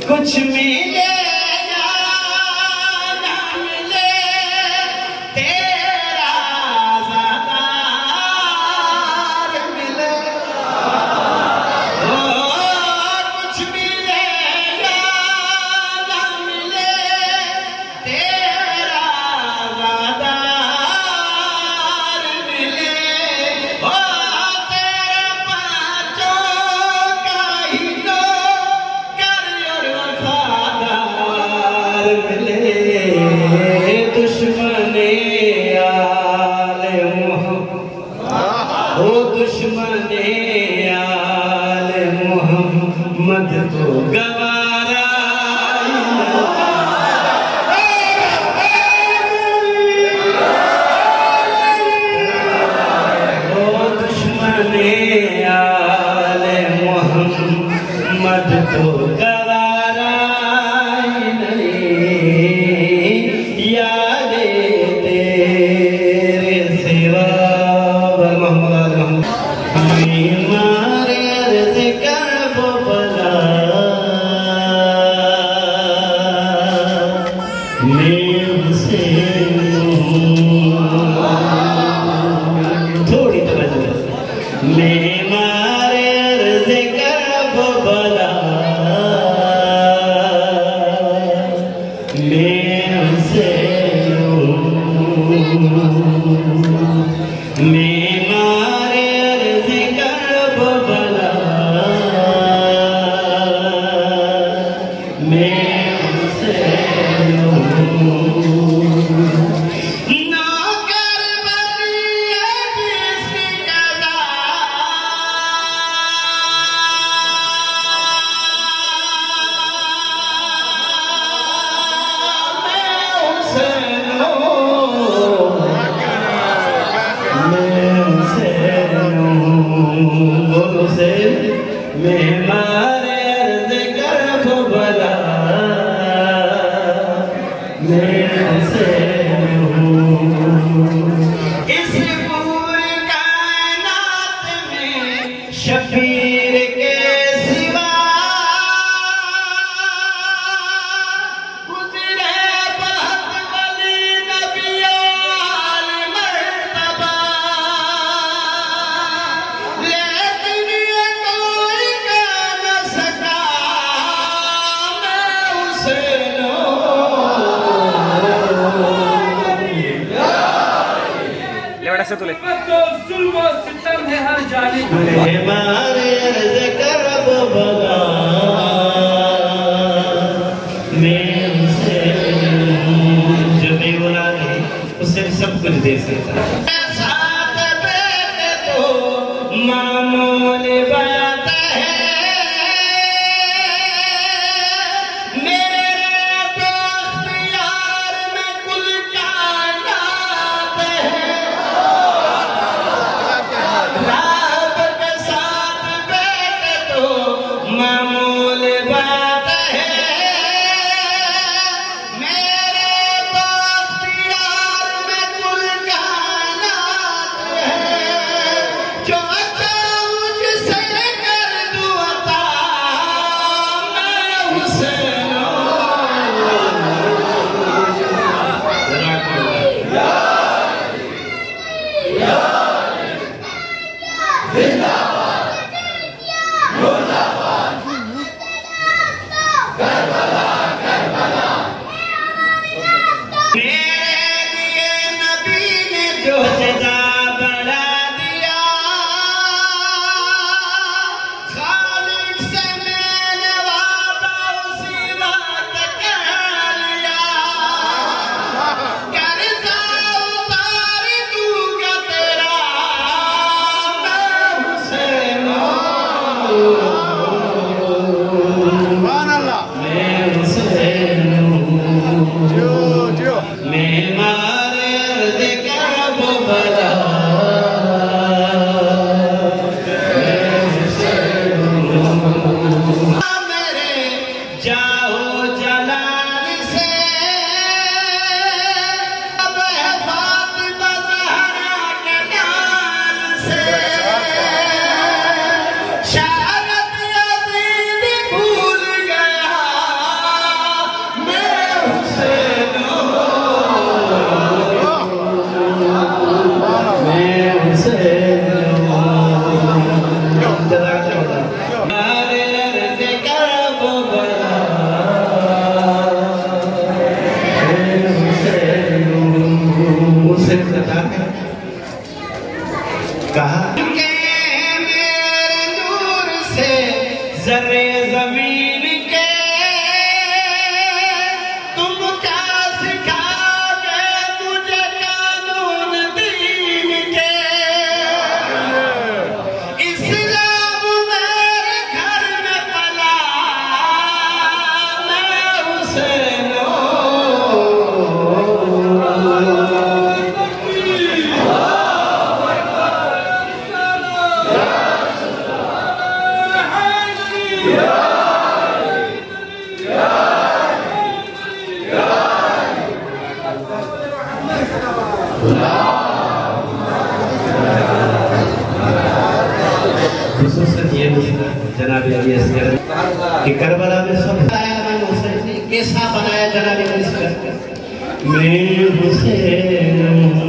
कुछ मिले या ना मिले तेरा ज़ादार मिले। कुछ मिले या ना मिले तेरा ज़ादार मिले। तेरे पाँचों का ही लो कर और वफादार मिले। दुश्मने आले मोहम्मद, ओ दुश्मने आले मोहम्मद को गवारा आले मोहम्मद तो गवारा नहीं। यारे तेरे सिवा मारे अर्ज कर वो बला से थोड़ी तवज्जो मैं मारे अर्ज कर वो बला मैं से मैं मारे अर्ज कर वो बला मैं से मैं मारे अर्ज कर वो बला मैं से इस पूरी कायनात में शबीर के सिवा गुजरे बहुत वली नबियों आले मर्तबा। लेकिन ये कोई कह न सका मैं उसे से तुले सितम है हर जाने मारे अर्ज कर वो बला मैं उसे जो बेगुनाह है उसे सब कुछ दे सकता है। साथ बैठे तो मामूली बात है मेरे दोस्त यार में कुल कायनात है। रात के साथ बैठे तो मामूली बात है मेरे दोस्त यार में कुल कायनात है। जो मुझसे कर दूं अता मैं उसे मेरे लिए नबी ने जो सजा बढ़ा दिया खालिक से मैंने वादा उसी रात कर लिया। कर्जा उतार दूंगा तेरा मैं हुसैन मैं हुसैन मैं मारे अर्ज कर वो बला मेरे जाओ जलाल से अब है फातिमा ज़हरा के नाम से शायद यज़ीद भूल गया कि करबला में सब कैसा बनाया जनाब मैं हुसैन